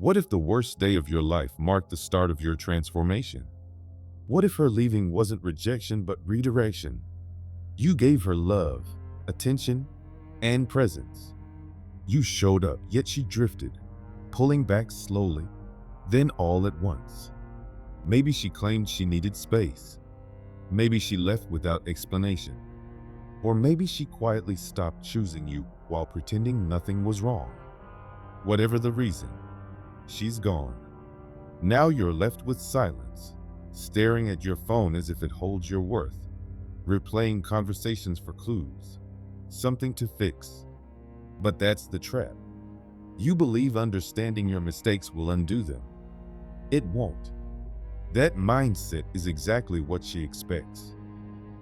What if the worst day of your life marked the start of your transformation? What if her leaving wasn't rejection but redirection? You gave her love, attention, and presence. You showed up, yet she drifted, pulling back slowly, then all at once. Maybe she claimed she needed space. Maybe she left without explanation. Or maybe she quietly stopped choosing you while pretending nothing was wrong. Whatever the reason, she's gone. Now you're left with silence, staring at your phone as if it holds your worth, replaying conversations for clues, something to fix. But that's the trap. You believe understanding your mistakes will undo them. It won't. That mindset is exactly what she expects.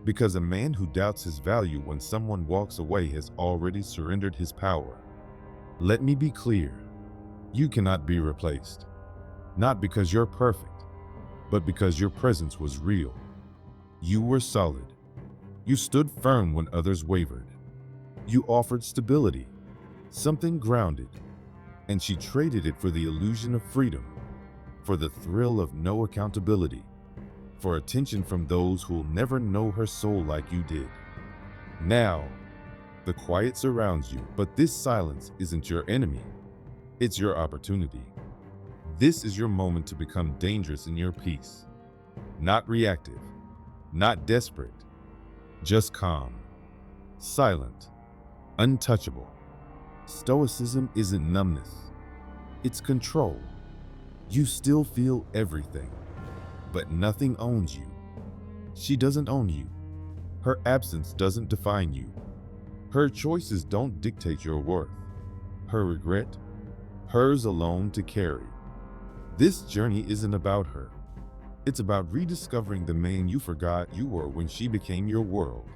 Because a man who doubts his value when someone walks away has already surrendered his power. Let me be clear. You cannot be replaced. Not because you're perfect, but because your presence was real. You were solid. You stood firm when others wavered. You offered stability, something grounded, and she traded it for the illusion of freedom, for the thrill of no accountability, for attention from those who'll never know her soul like you did. Now, the quiet surrounds you, but this silence isn't your enemy. It's your opportunity. This is your moment to become dangerous in your peace. Not reactive, not desperate, just calm, silent, untouchable. Stoicism isn't numbness. It's control. You still feel everything, but nothing owns you. She doesn't own you. Her absence doesn't define you. Her choices don't dictate your worth. Her regret, hers alone to carry. This journey isn't about her. It's about rediscovering the man you forgot you were when she became your world.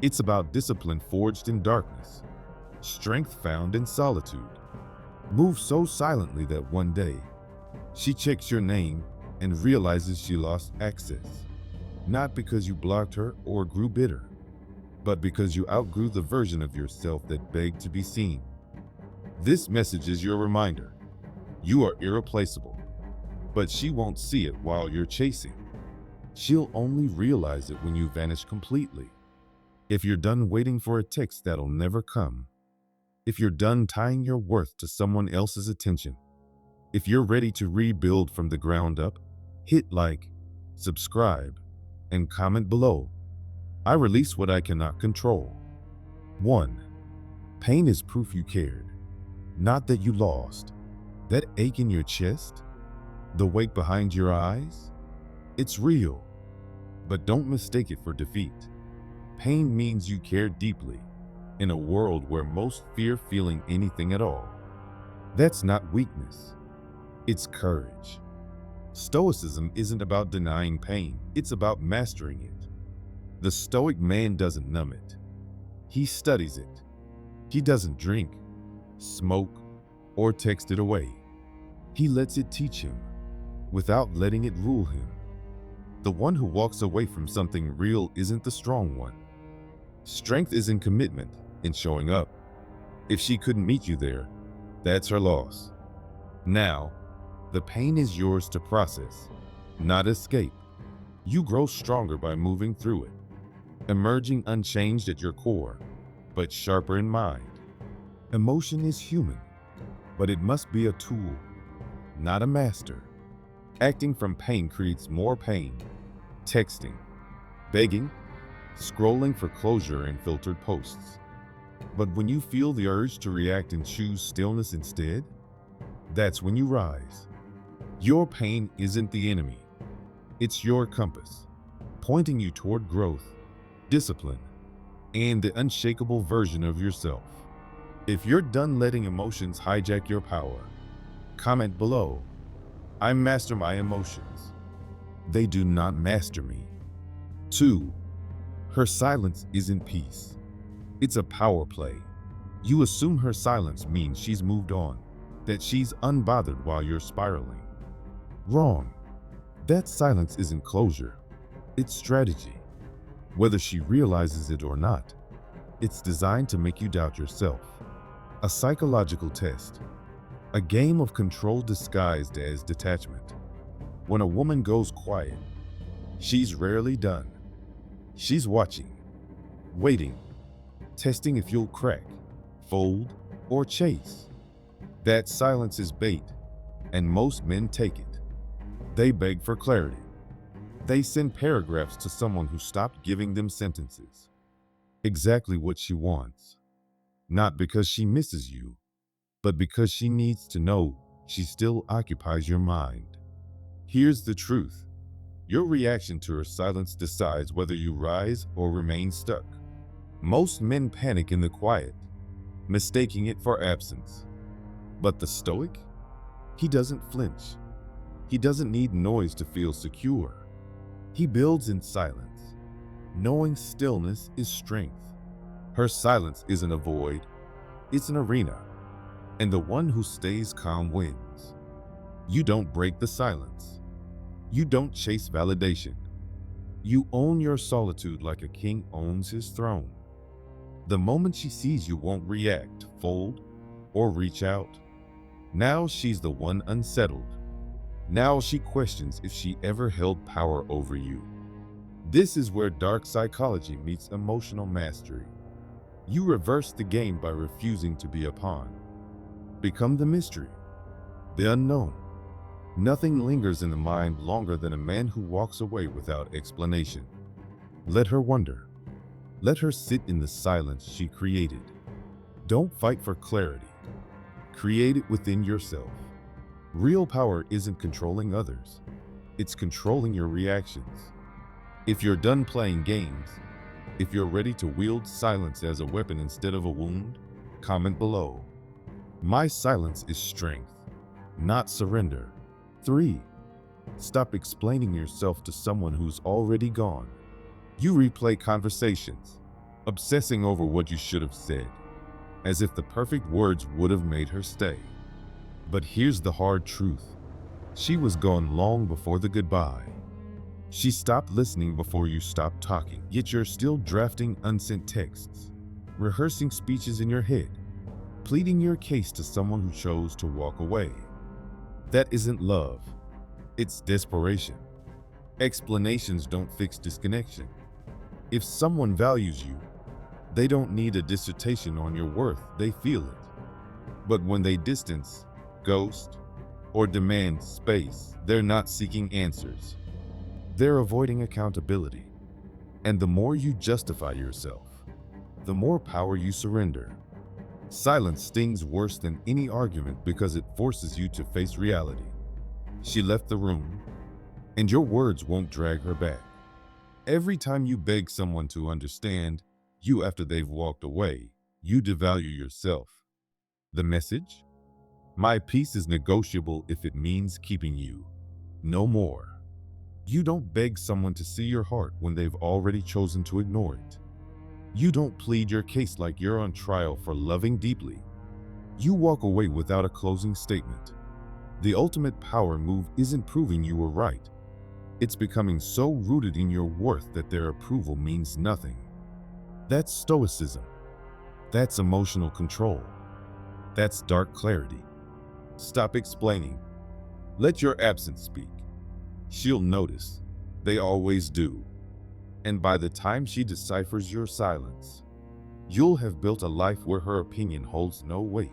It's about discipline forged in darkness, strength found in solitude. Move so silently that one day, she checks your name and realizes she lost access. Not because you blocked her or grew bitter, but because you outgrew the version of yourself that begged to be seen. This message is your reminder. You are irreplaceable, but she won't see it while you're chasing. She'll only realize it when you vanish completely. If you're done waiting for a text that'll never come, if you're done tying your worth to someone else's attention, if you're ready to rebuild from the ground up, hit like, subscribe, and comment below. I release what I cannot control. 1. Pain is proof you cared, not that you lost. That ache in your chest, the weight behind your eyes, it's real, but don't mistake it for defeat. Pain means you care deeply, in a world where most fear feeling anything at all. That's not weakness, it's courage. Stoicism isn't about denying pain, it's about mastering it. The Stoic man doesn't numb it. He studies it. He doesn't drink, smoke, or text it away. He lets it teach him, without letting it rule him. The one who walks away from something real isn't the strong one. Strength is in commitment, in showing up. If she couldn't meet you there, that's her loss. Now, the pain is yours to process, not escape. You grow stronger by moving through it, emerging unchanged at your core, but sharper in mind. Emotion is human, but it must be a tool, not a master. Acting from pain creates more pain. Texting, begging, scrolling for closure in filtered posts. But when you feel the urge to react and choose stillness instead, that's when you rise. Your pain isn't the enemy. It's your compass, pointing you toward growth, discipline, and the unshakable version of yourself. If you're done letting emotions hijack your power, comment below. I master my emotions. They do not master me. 2. Her silence isn't peace. It's a power play. You assume her silence means she's moved on, that she's unbothered while you're spiraling. Wrong. That silence isn't closure. It's strategy. Whether she realizes it or not, it's designed to make you doubt yourself. A psychological test. A game of control disguised as detachment. When a woman goes quiet, she's rarely done. She's watching, waiting, testing if you'll crack, fold, or chase. That silence is bait, and most men take it. They beg for clarity. They send paragraphs to someone who stopped giving them sentences. Exactly what she wants. Not because she misses you, but because she needs to know she still occupies your mind. Here's the truth. Your reaction to her silence decides whether you rise or remain stuck. Most men panic in the quiet, mistaking it for absence. But the Stoic? He doesn't flinch. He doesn't need noise to feel secure. He builds in silence, knowing stillness is strength. Her silence isn't a void, it's an arena, and the one who stays calm wins. You don't break the silence. You don't chase validation. You own your solitude like a king owns his throne. The moment she sees you won't react, fold, or reach out. Now she's the one unsettled. Now she questions if she ever held power over you. This is where dark psychology meets emotional mastery. You reverse the game by refusing to be a pawn. Become the mystery, the unknown. Nothing lingers in the mind longer than a man who walks away without explanation. Let her wonder. Let her sit in the silence she created. Don't fight for clarity. Create it within yourself. Real power isn't controlling others. It's controlling your reactions. If you're done playing games, if you're ready to wield silence as a weapon instead of a wound, comment below. My silence is strength, not surrender. 3. Stop explaining yourself to someone who's already gone. You replay conversations, obsessing over what you should have said, as if the perfect words would have made her stay. But here's the hard truth. She was gone long before the goodbye. She stopped listening before you stopped talking, yet you're still drafting unsent texts, rehearsing speeches in your head, pleading your case to someone who chose to walk away. That isn't love. It's desperation. Explanations don't fix disconnection. If someone values you, they don't need a dissertation on your worth, they feel it. But when they distance, ghost, or demand space, they're not seeking answers. They're avoiding accountability. And the more you justify yourself, the more power you surrender. Silence stings worse than any argument because it forces you to face reality. She left the room, and your words won't drag her back. Every time you beg someone to understand you after they've walked away, you devalue yourself. The message? My peace is negotiable if it means keeping you. No more. You don't beg someone to see your heart when they've already chosen to ignore it. You don't plead your case like you're on trial for loving deeply. You walk away without a closing statement. The ultimate power move isn't proving you were right. It's becoming so rooted in your worth that their approval means nothing. That's stoicism. That's emotional control. That's dark clarity. Stop explaining. Let your absence speak. She'll notice. They always do. And by the time she deciphers your silence, you'll have built a life where her opinion holds no weight.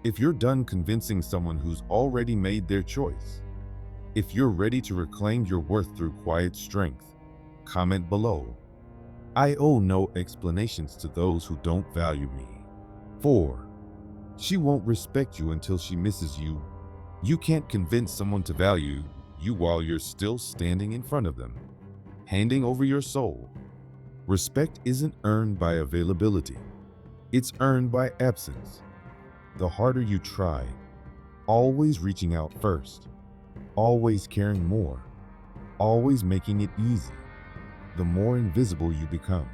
If you're done convincing someone who's already made their choice, if you're ready to reclaim your worth through quiet strength, comment below. I owe no explanations to those who don't value me. 4. She won't respect you until she misses you. You can't convince someone to value you while you're still standing in front of them, handing over your soul. Respect isn't earned by availability. It's earned by absence. The harder you try, always reaching out first, always caring more, always making it easy, the more invisible you become.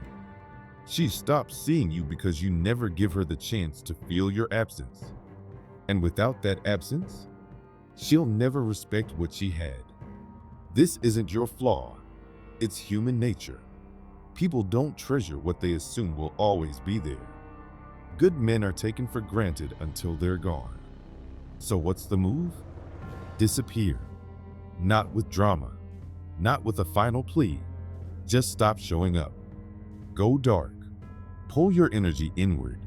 She stops seeing you because you never give her the chance to feel your absence. And without that absence, she'll never respect what she had. This isn't your flaw. It's human nature. People don't treasure what they assume will always be there. Good men are taken for granted until they're gone. So what's the move? Disappear. Not with drama, not with a final plea. Just stop showing up. Go dark. Pull your energy inward.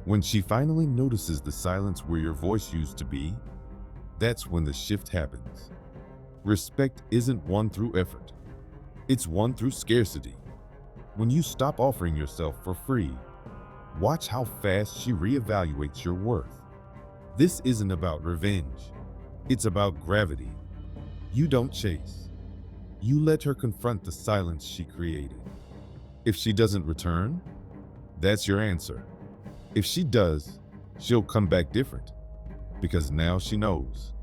When she finally notices the silence where your voice used to be, that's when the shift happens. Respect isn't won through effort. It's won through scarcity. When you stop offering yourself for free, watch how fast she reevaluates your worth. This isn't about revenge. It's about gravity. You don't chase. You let her confront the silence she created. If she doesn't return, that's your answer. If she does, she'll come back different. Because now she knows.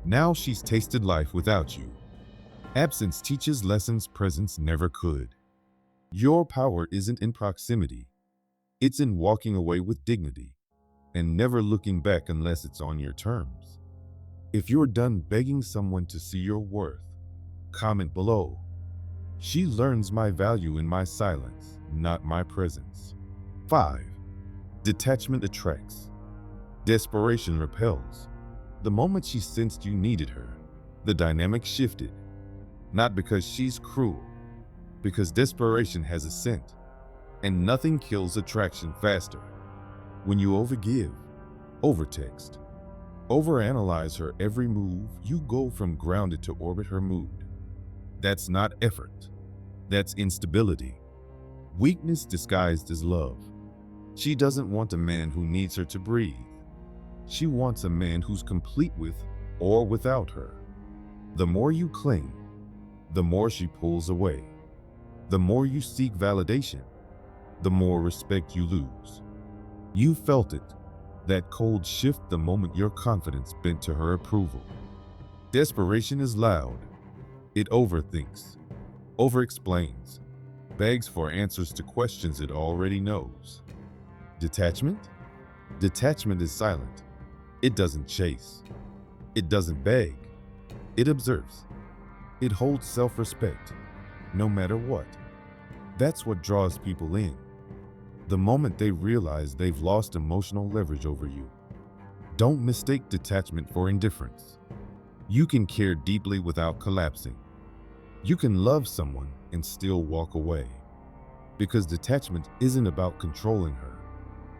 Now she's tasted life without you. Absence teaches lessons presence never could. Your power isn't in proximity. It's in walking away with dignity and never looking back unless it's on your terms. If you're done begging someone to see your worth, comment below. She learns my value in my silence, not my presence. 5. Detachment attracts. Desperation repels. The moment she sensed you needed her, the dynamic shifted. Not because she's cruel, because desperation has a scent, and nothing kills attraction faster. When you overgive, overtext, overanalyze her every move, you go from grounded to orbit her mood. That's not effort. That's instability. Weakness disguised as love. She doesn't want a man who needs her to breathe. She wants a man who's complete with or without her. The more you cling, the more she pulls away. The more you seek validation, the more respect you lose. You felt it, that cold shift the moment your confidence bent to her approval. Desperation is loud. It overthinks, overexplains, begs for answers to questions it already knows. Detachment? Detachment is silent. It doesn't chase. It doesn't beg. It observes. It holds self-respect, no matter what. That's what draws people in. The moment they realize they've lost emotional leverage over you. Don't mistake detachment for indifference. You can care deeply without collapsing. You can love someone and still walk away. Because detachment isn't about controlling her.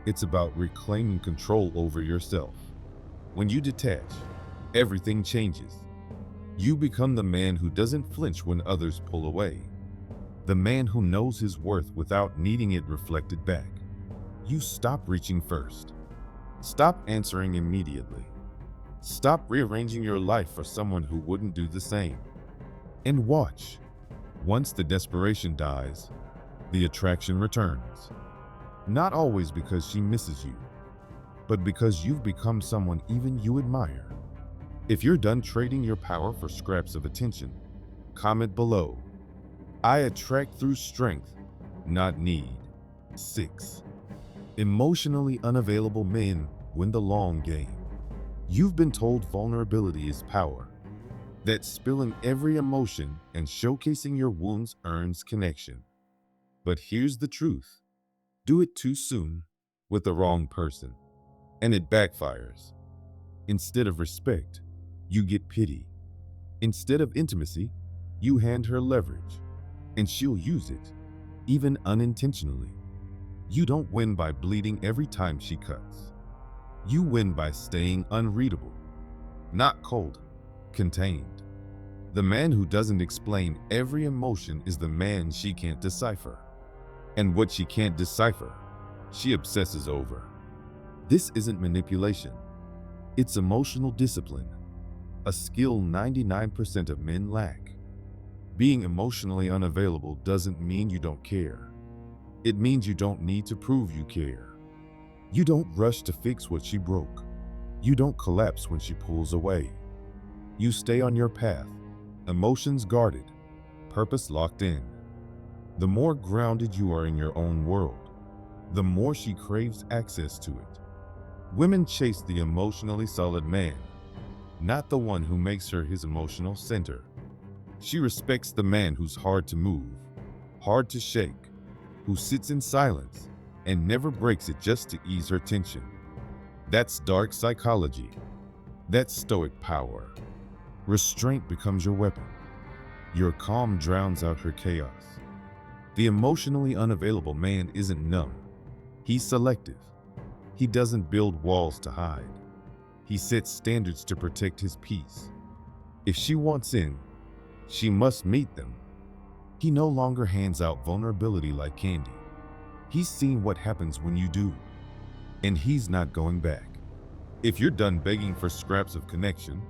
It's about reclaiming control over yourself. When you detach, everything changes. You become the man who doesn't flinch when others pull away. The man who knows his worth without needing it reflected back. You stop reaching first. Stop answering immediately. Stop rearranging your life for someone who wouldn't do the same. And watch. Once the desperation dies, the attraction returns. Not always because she misses you, but because you've become someone even you admire. If you're done trading your power for scraps of attention, comment below. I attract through strength, not need. 6. Emotionally unavailable men win the long game. You've been told vulnerability is power, that spilling every emotion and showcasing your wounds earns connection. But here's the truth. Do it too soon with the wrong person, and it backfires. Instead of respect, you get pity. Instead of intimacy, you hand her leverage, and she'll use it, even unintentionally. You don't win by bleeding every time she cuts. You win by staying unreadable, not cold, contained. The man who doesn't explain every emotion is the man she can't decipher. And what she can't decipher, she obsesses over. This isn't manipulation. It's emotional discipline, a skill 99% of men lack. Being emotionally unavailable doesn't mean you don't care. It means you don't need to prove you care. You don't rush to fix what she broke. You don't collapse when she pulls away. You stay on your path, emotions guarded, purpose locked in. The more grounded you are in your own world, the more she craves access to it. Women chase the emotionally solid man, not the one who makes her his emotional center. She respects the man who's hard to move, hard to shake, who sits in silence and never breaks it just to ease her tension. That's dark psychology, That's stoic power. Restraint becomes your weapon. Your calm drowns out her chaos. The emotionally unavailable man isn't numb. He's selective. He doesn't build walls to hide. He sets standards to protect his peace. If she wants in, she must meet them. He no longer hands out vulnerability like candy. He's seen what happens when you do, and he's not going back. If you're done begging for scraps of connection,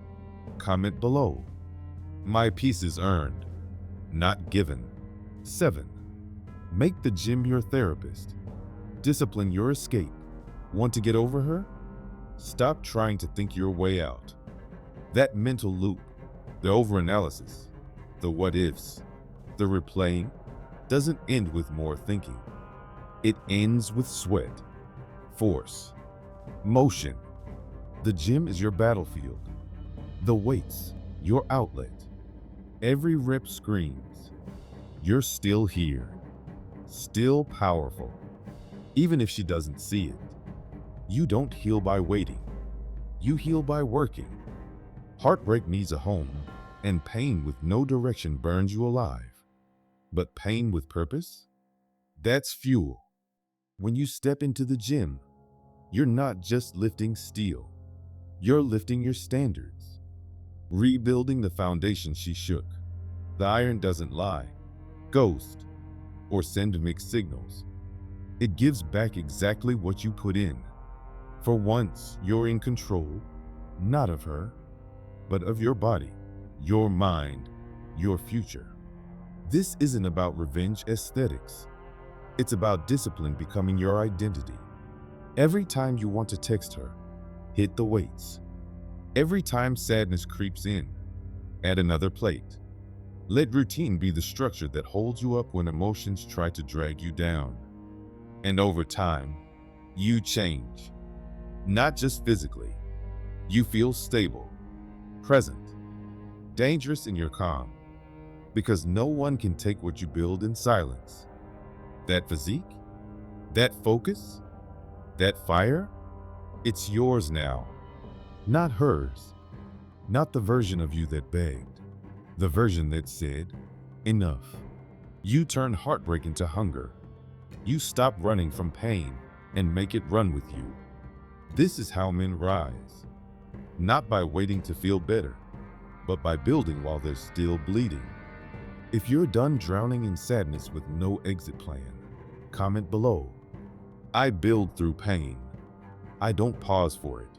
comment below. My peace is earned, not given. 7. Make the gym your therapist. Discipline your escape. Want to get over her? Stop trying to think your way out. That mental loop, the overanalysis, the what ifs, the replaying, doesn't end with more thinking. It ends with sweat, force, motion. The gym is your battlefield. The weights, your outlet. Every rep screams, you're still here, still powerful. Even if she doesn't see it. You don't heal by waiting. You heal by working. Heartbreak needs a home, and pain with no direction burns you alive. But pain with purpose? That's fuel. When you step into the gym, you're not just lifting steel. You're lifting your standards. Rebuilding the foundation she shook. The iron doesn't lie, ghost, or send mixed signals. It gives back exactly what you put in. For once, you're in control, not of her, but of your body, your mind, your future. This isn't about revenge aesthetics. It's about discipline becoming your identity. Every time you want to text her, hit the weights. Every time sadness creeps in, add another plate. Let routine be the structure that holds you up when emotions try to drag you down. And over time, you change. Not just physically. You feel stable, present, dangerous in your calm. Because no one can take what you build in silence. That physique, that focus, that fire, it's yours now. Not hers. Not the version of you that begged. The version that said, enough. You turn heartbreak into hunger. You stop running from pain and make it run with you. This is how men rise. Not by waiting to feel better, but by building while they're still bleeding. If you're done drowning in sadness with no exit plan, comment below. I build through pain. I don't pause for it.